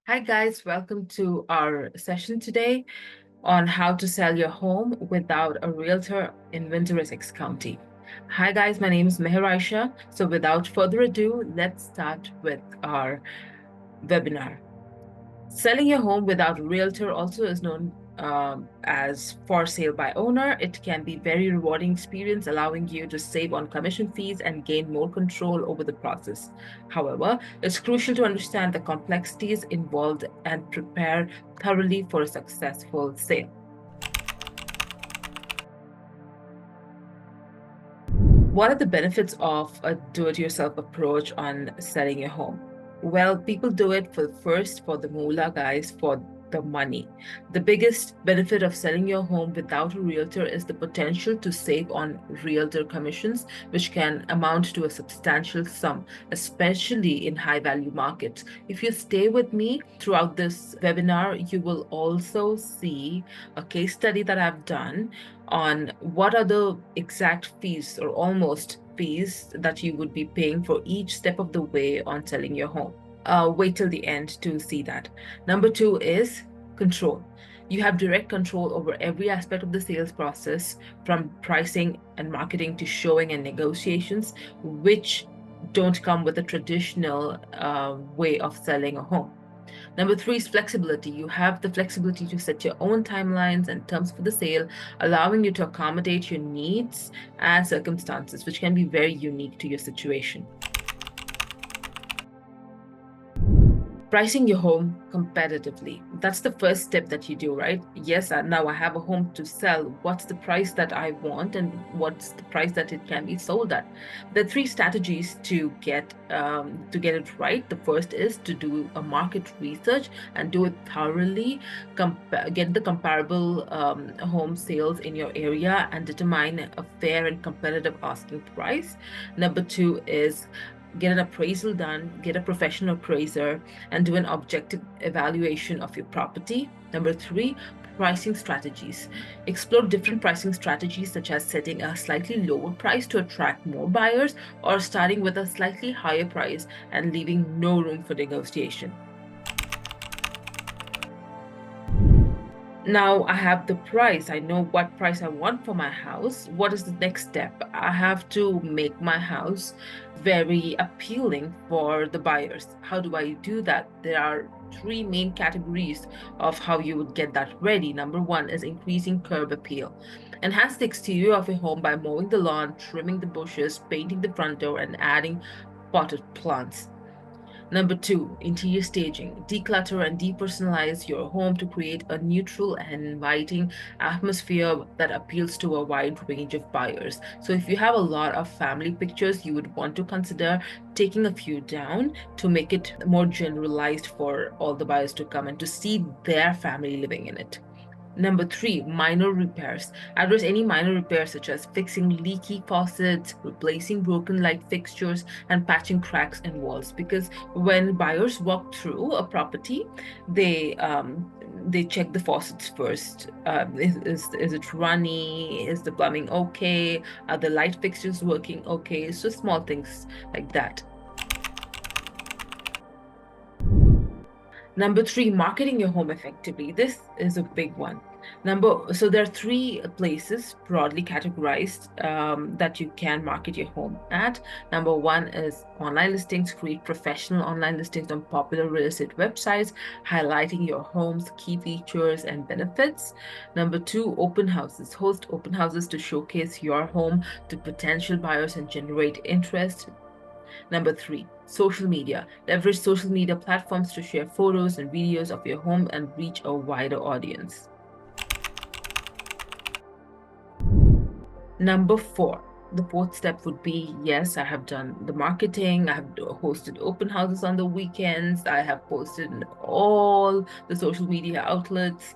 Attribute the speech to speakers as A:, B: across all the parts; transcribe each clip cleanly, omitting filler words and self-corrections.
A: Hi guys, welcome to our session today on how to sell your home without a realtor in Windsor, Essex County. Hi guys, my name is Meher Aisha. So without further ado, let's start with our webinar. Selling your home without a realtor also is known as for sale by owner. It can be very rewarding experience, allowing you to save on commission fees and gain more control over the process. However, it's crucial to understand the complexities involved and prepare thoroughly for a successful sale. What are the benefits of a do-it-yourself approach on selling your home? Well, people do it for the moolah, guys, for the money. The biggest benefit of selling your home without a realtor is the potential to save on realtor commissions, which can amount to a substantial sum, especially in high-value markets. If you stay with me throughout this webinar, you will also see a case study that I've done on what are the exact fees or almost fees that you would be paying for each step of the way on selling your home. Wait till the end to see that. Number 2 is control. You have direct control over every aspect of the sales process, from pricing and marketing to showing and negotiations, which don't come with a traditional way of selling a home. Number 3 is flexibility. You have the flexibility to set your own timelines and terms for the sale, allowing you to accommodate your needs and circumstances, which can be very unique to your situation. Pricing your home competitively. That's the first step that you do, right? Yes, now I have a home to sell. What's the price that I want and what's the price that it can be sold at? There are 3 strategies to get it right. The first is to do a market research and do it thoroughly, get the comparable home sales in your area and determine a fair and competitive asking price. Number 2 is get an appraisal done, get a professional appraiser, and do an objective evaluation of your property. Number 3, pricing strategies. Explore different pricing strategies, such as setting a slightly lower price to attract more buyers, or starting with a slightly higher price and leaving no room for negotiation. Now I have the price. I know what price I want for my house. What is the next step? I have to make my house very appealing for the buyers. How do I do that? There are 3 main categories of how you would get that ready. Number 1 is increasing curb appeal. Enhance the exterior of your home by mowing the lawn, trimming the bushes, painting the front door, and adding potted plants. Number 2, interior staging. Declutter and depersonalize your home to create a neutral and inviting atmosphere that appeals to a wide range of buyers. So if you have a lot of family pictures, you would want to consider taking a few down to make it more generalized for all the buyers to come and to see their family living in it. Number 3, minor repairs. Address any minor repairs such as fixing leaky faucets, replacing broken light fixtures, and patching cracks in walls. Because when buyers walk through a property, they check the faucets first. Is it runny? Is the plumbing okay? Are the light fixtures working okay? So small things like that. Number 3, marketing your home effectively. This is a big one. So there are 3 places broadly categorized that you can market your home at. Number 1 is online listings. Create professional online listings on popular real estate websites, highlighting your home's key features and benefits. Number 2, open houses. Host open houses to showcase your home to potential buyers and generate interest. Number 3, social media. Leverage social media platforms to share photos and videos of your home and reach a wider audience. Number 4, the 4th step would be, yes, I have done the marketing. I have hosted open houses on the weekends. I have posted in all the social media outlets.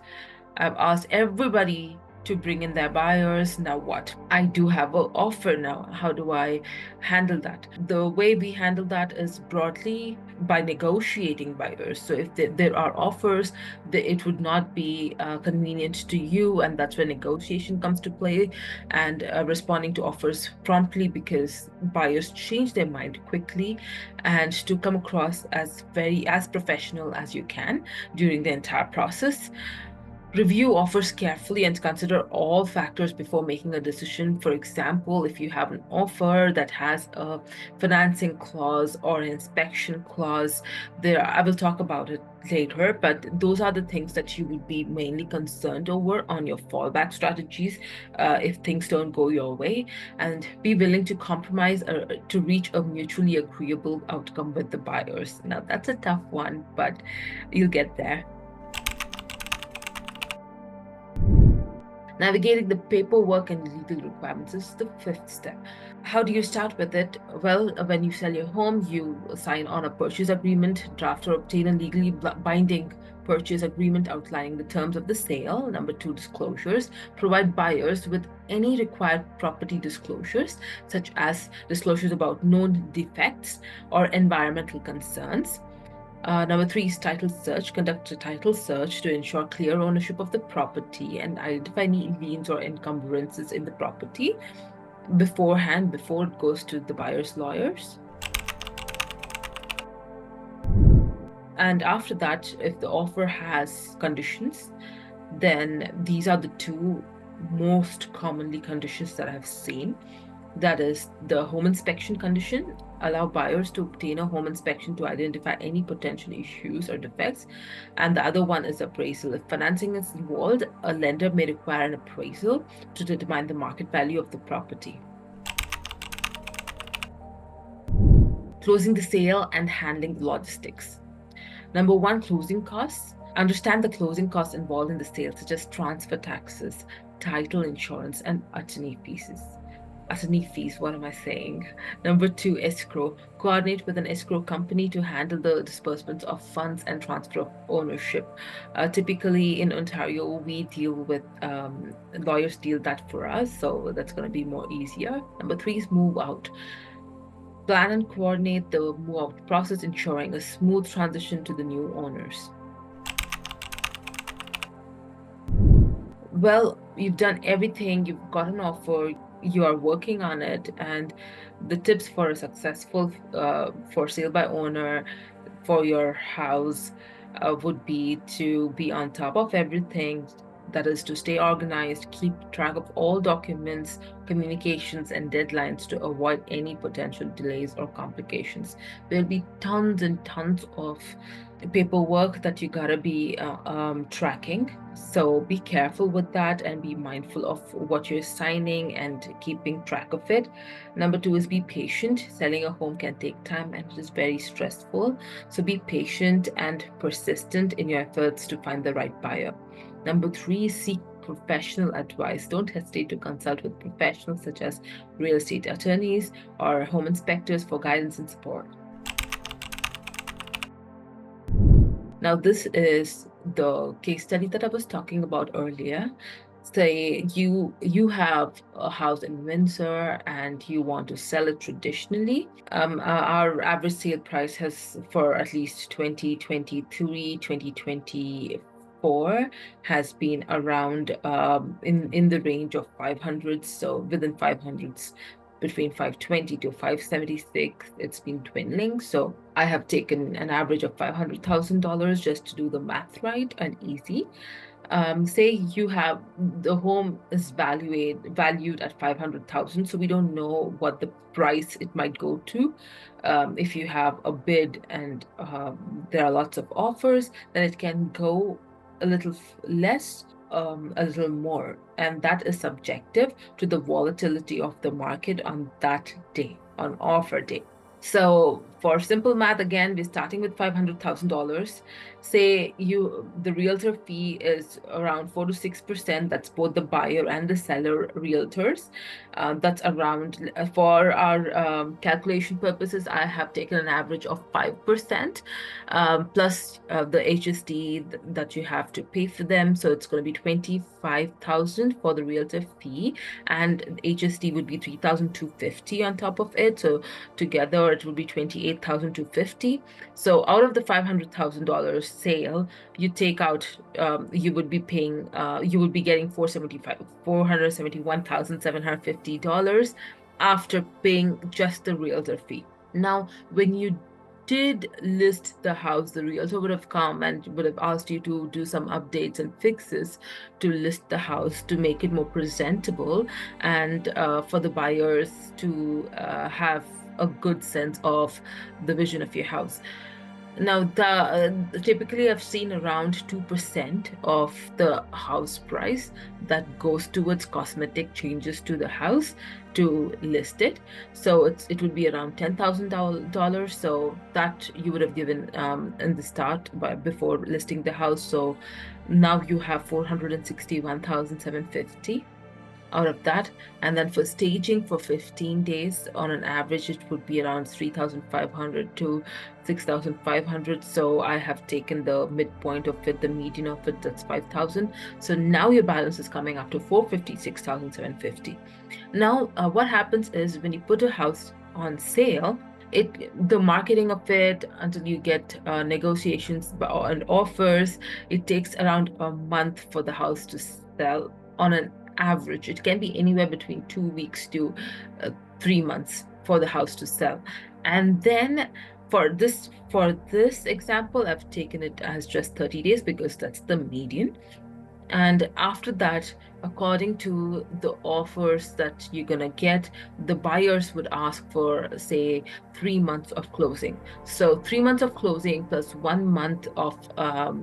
A: I've asked everybody to bring in their buyers. Now what? I do have an offer now. How do I handle that? The way we handle that is broadly by negotiating buyers. So if there are offers, it would not be convenient to you, and that's where negotiation comes to play, and responding to offers promptly, because buyers change their mind quickly, and to come across as professional as you can during the entire process. Review offers carefully and consider all factors before making a decision. For example, if you have an offer that has a financing clause or an inspection clause, I will talk about it later, but those are the things that you would be mainly concerned over on your fallback strategies if things don't go your way, and be willing to compromise to reach a mutually agreeable outcome with the buyers. Now, that's a tough one, but you'll get there. Navigating the paperwork and legal requirements is the fifth step. How do you start with it? Well, when you sell your home, you sign on a purchase agreement, draft or obtain a legally binding purchase agreement outlining the terms of the sale. Number 2, disclosures. Provide buyers with any required property disclosures, such as disclosures about known defects or environmental concerns. Number 3 is title search. Conduct a title search to ensure clear ownership of the property and identify any liens or encumbrances in the property beforehand, before it goes to the buyer's lawyers. And after that, if the offer has conditions, then these are the 2 most commonly conditions that I've seen. That is the home inspection condition. Allow buyers to obtain a home inspection to identify any potential issues or defects. And the other one is appraisal. If financing is involved, a lender may require an appraisal to determine the market value of the property. Closing the sale and handling the logistics. Number 1, closing costs. Understand the closing costs involved in the sale, such as transfer taxes, title insurance, and attorney fees. What am I saying? Number 2, escrow. Coordinate with an escrow company to handle the disbursements of funds and transfer of ownership. Typically in Ontario, we deal with, lawyers deal that for us, so that's going to be more easier. Number 3 is move out. Plan and coordinate the move out process, ensuring a smooth transition to the new owners. Well, you've done everything, you've got an offer, you are working on it, and the tips for a successful for sale by owner for your house would be to be on top of everything. That is to stay organized, keep track of all documents, communications, and deadlines to avoid any potential delays or complications. There'll be tons and tons of paperwork that you gotta be tracking. So be careful with that and be mindful of what you're signing and keeping track of it. Number 2 is be patient. Selling a home can take time and it is very stressful. So be patient and persistent in your efforts to find the right buyer. Number 3, seek professional advice. Don't hesitate to consult with professionals such as real estate attorneys or home inspectors for guidance and support. Now, this is the case study that I was talking about earlier. Say you have a house in Windsor and you want to sell it traditionally. Our average sale price has, for at least 2023, 2024, has been around in the range of 500. So within 500s, between 520 to 576, it's been dwindling. So I have taken an average of $500,000 just to do the math right and easy. Say you have the home is valued at 500,000, so we don't know what the price it might go to. If you have a bid and there are lots of offers, then it can go a little less, a little more, and that is subjective to the volatility of the market on that day, on offer day. So for simple math, again, we're starting with $500,000. Say the realtor fee is around 4 to 6%. That's both the buyer and the seller realtors. That's around, for our calculation purposes, I have taken an average of 5%, plus the HST that you have to pay for them. So it's going to be 25,000 for the realtor fee, and HST would be 3,250 on top of it. So together it will be 28,250. So out of the $500,000 sale, you take out, you would be paying, you would be getting $471,750 after paying just the realtor fee. Now, when you did list the house, the realtor would have come and would have asked you to do some updates and fixes to list the house to make it more presentable, and for the buyers to have a good sense of the vision of your house. Now, typically I've seen around 2% of the house price that goes towards cosmetic changes to the house to list it. So it would be around $10,000. So that you would have given in the start before listing the house. So now you have $461,750 out of that. And then for staging for 15 days, on an average, it would be around 3,500 to 6,500. So I have taken the midpoint of it, the median of it, that's 5,000. So now your balance is coming up to 456,750. Now, what happens is when you put a house on sale, the marketing of it until you get negotiations and offers, it takes around a month for the house to sell on an average. It can be anywhere between 2 weeks to 3 months for the house to sell. And then for this example, I've taken it as just 30 days because that's the median. And after that, according to the offers that you're going to get, the buyers would ask for, say, 3 months of closing. So 3 months of closing plus 1 month of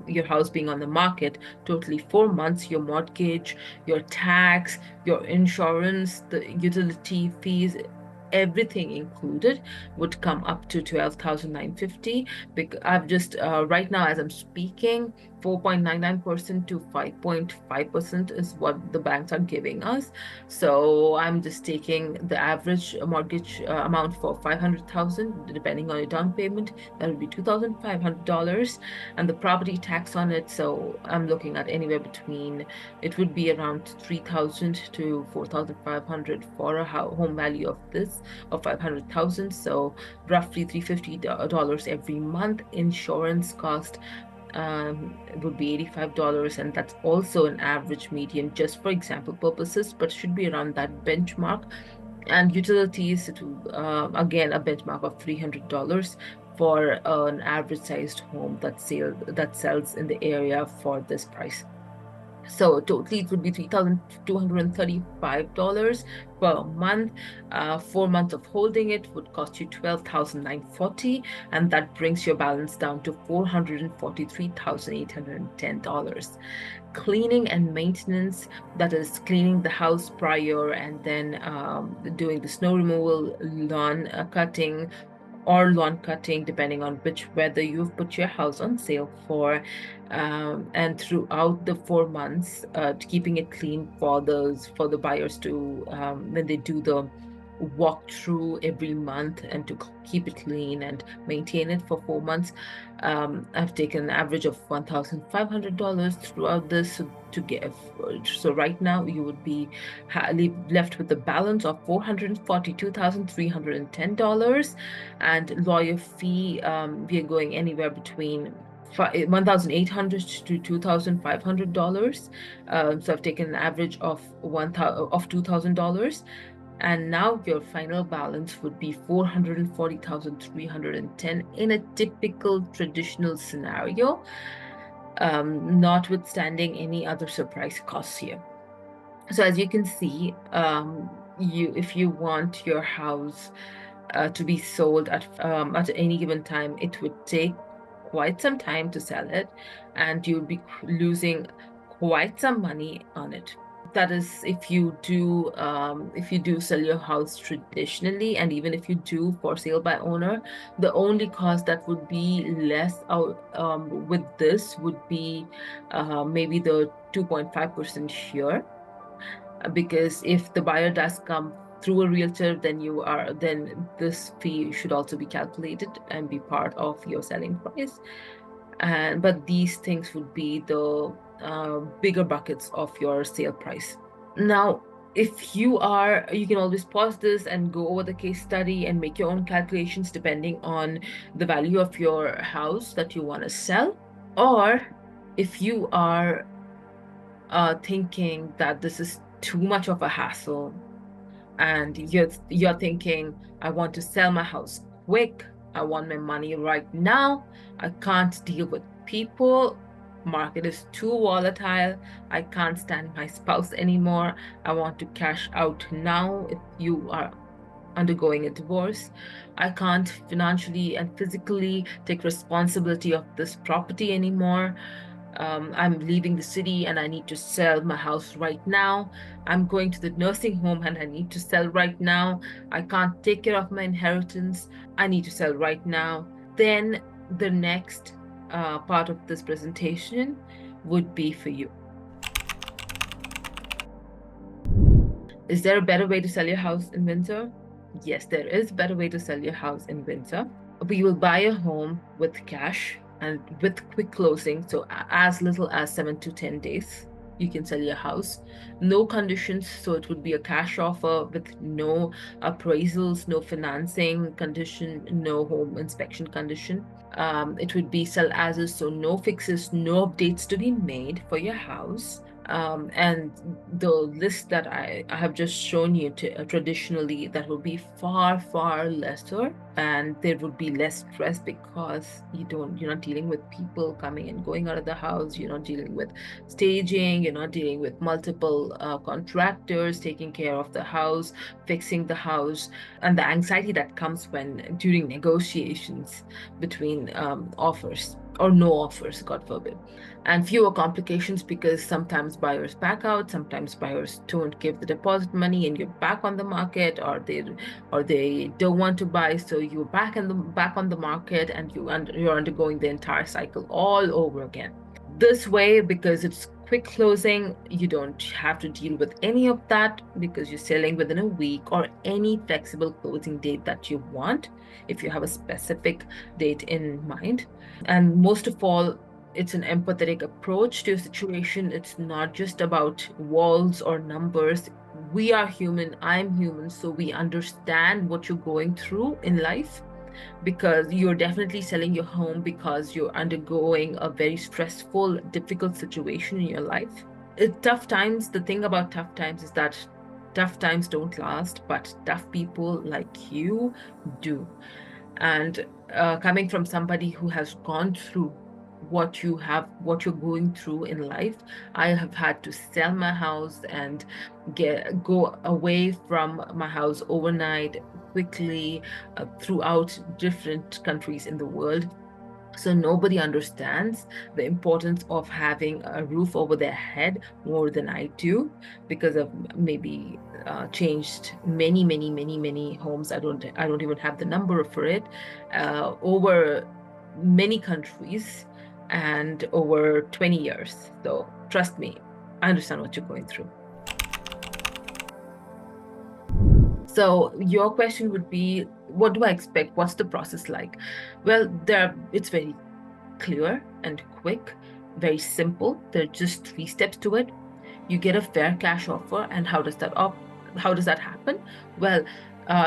A: your house being on the market, totally 4 months, your mortgage, your tax, your insurance, the utility fees, everything included would come up to 12,950. Because I've just right now, as I'm speaking, 4.99% to 5.5% is what the banks are giving us. So I'm just taking the average mortgage amount for 500,000, depending on your down payment, that would be $2,500, and the property tax on it. So I'm looking at anywhere between, it would be around 3,000 to 4,500 for a home value of this of 500,000. So roughly $350 every month. Insurance cost would be $85, and that's also an average median, just for example purposes, but should be around that benchmark. And utilities, it will again a benchmark of $300 for an average sized home that sells in the area for this price. So totally it would be $3,235 per month. 4 months of holding it would cost you $12,940, and that brings your balance down to $443,810. Cleaning and maintenance, that is cleaning the house prior and then doing the snow removal, lawn cutting, or lawn cutting, depending on whether you've put your house on sale for, and throughout the 4 months, keeping it clean for the buyers to when they do the walk through every month and to keep it clean and maintain it for 4 months. I've taken an average of $1,500 throughout this to get. So right now you would be left with a balance of $442,310, and lawyer fee, we are going anywhere between $1,800 to $2,500. So I've taken an average of $2,000. And now your final balance would be $440,310 in a typical traditional scenario, notwithstanding any other surprise costs here. So as you can see, if you want your house to be sold at any given time, it would take quite some time to sell it, and you'll be losing quite some money on it. That is, if you do sell your house traditionally, and even if you do for sale by owner, the only cost that would be less out with this would be maybe the 2.5% here, because if the buyer does come through a realtor, then this fee should also be calculated and be part of your selling price. But these things would be the bigger buckets of your sale price. Now, if you can always pause this and go over the case study and make your own calculations depending on the value of your house that you want to sell. Or if you are thinking that this is too much of a hassle, and you're thinking, I want to sell my house quick, I want my money right now, I can't deal with people, market is too volatile, I can't stand my spouse anymore, I want to cash out now. If you are undergoing a divorce, I can't financially and physically take responsibility of this property anymore, I'm leaving the city and I need to sell my house right now. I'm going to the nursing home and I need to sell right now. I can't take care of my inheritance. I need to sell right now. Then the next part of this presentation would be for you. Is there a better way to sell your house in Windsor? Yes, there is a better way to sell your house in Windsor. We will buy a home with cash and with quick closing, so as little as 7 to 10 days, you can sell your house. No conditions, so it would be a cash offer with no appraisals, no financing condition, no home inspection condition. It would be sell as is, so no fixes, no updates to be made for your house. And the list that I have just shown you traditionally, that will be far, far lesser, and there would be less stress because you're not dealing with people coming and going out of the house, you're not dealing with staging, you're not dealing with multiple contractors taking care of the house, fixing the house, and the anxiety that comes during negotiations between offers or no offers, God forbid. And fewer complications because sometimes buyers back out, sometimes buyers don't give the deposit money and you're back on the market, or they don't want to buy, so you're back on the market and you're undergoing the entire cycle all over again. This way, because it's quick closing, you don't have to deal with any of that because you're selling within a week or any flexible closing date that you want, if you have a specific date in mind. And most of all, it's an empathetic approach to a situation. It's not just about walls or numbers. We are human, I'm human, so we understand what you're going through in life, because you're definitely selling your home because you're undergoing a very stressful, difficult situation in your life. Tough times, the thing about tough times is that tough times don't last, but tough people like you do. And coming from somebody who has gone through what you're going through in life, I have had to sell my house and go away from my house overnight, quickly, throughout different countries in the world. So nobody understands the importance of having a roof over their head more than I do, because I've maybe changed many homes. I don't even have the number for it, over many countries and over 20 years. So trust me, I understand what you're going through. So your question would be, what do I expect? What's the process like? Well, it's very clear and quick, very simple. There are just 3 steps to it. You get a fair cash offer. And how does that happen? Well,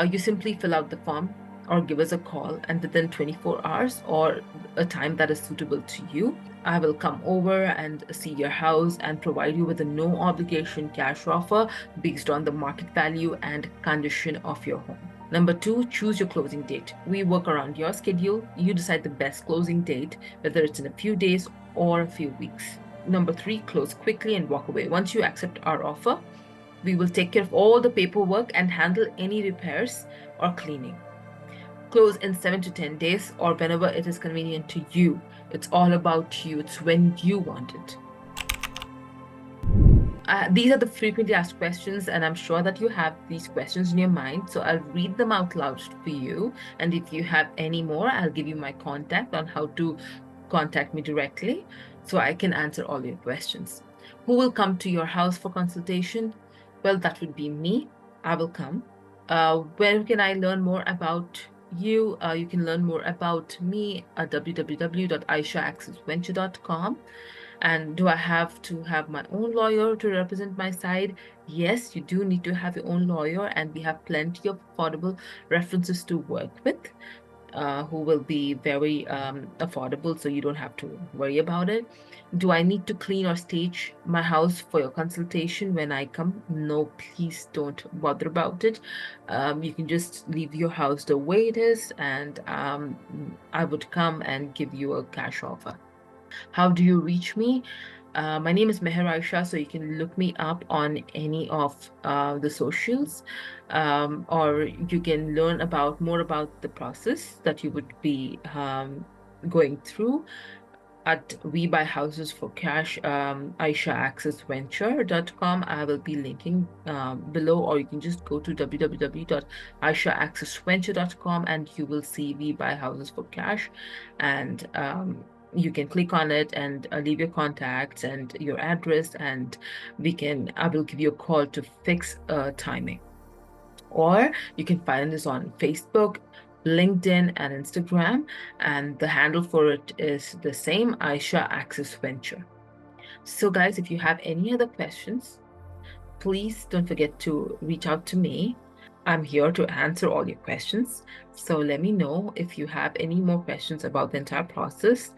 A: you simply fill out the form or give us a call, and within 24 hours or a time that is suitable to you, I will come over and see your house and provide you with a no obligation cash offer based on the market value and condition of your home. Number 2, choose your closing date. We work around your schedule. You decide the best closing date, whether it's in a few days or a few weeks. Number 3, close quickly and walk away. Once you accept our offer, we will take care of all the paperwork and handle any repairs or cleaning. Close in 7 to 10 days or whenever it is convenient to you. It's all about you. It's when you want it. These are the frequently asked questions, and I'm sure that you have these questions in your mind. So I'll read them out loud for you. And if you have any more, I'll give you my contact on how to contact me directly so I can answer all your questions. Who will come to your house for consultation? Well, that would be me. I will come. Where can I learn more about you? You can learn more about me at www.aishaaccessventure.com. And do I have to have my own lawyer to represent my side? Yes, you do need to have your own lawyer, and we have plenty of affordable references to work with, who will be very affordable, so you don't have to worry about it. Do I need to clean or stage my house for your consultation when I come? No, please don't bother about it. You can just leave your house the way it is, and I would come and give you a cash offer. How do you reach me? My name is Meher Aisha, so you can look me up on any of the socials, or you can learn more about the process that you would be going through at We Buy Houses for Cash, aishaaccessventure.com. I will be linking below, or you can just go to www.aishaaccessventure.com and you will see We Buy Houses for Cash, and you can click on it and leave your contacts and your address, and I will give you a call to fix timing. Or you can find us on Facebook, LinkedIn, and Instagram, and the handle for it is the same, Aisha Access Venture. So guys, if you have any other questions, please don't forget to reach out to me. I'm here to answer all your questions. So let me know if you have any more questions about the entire process.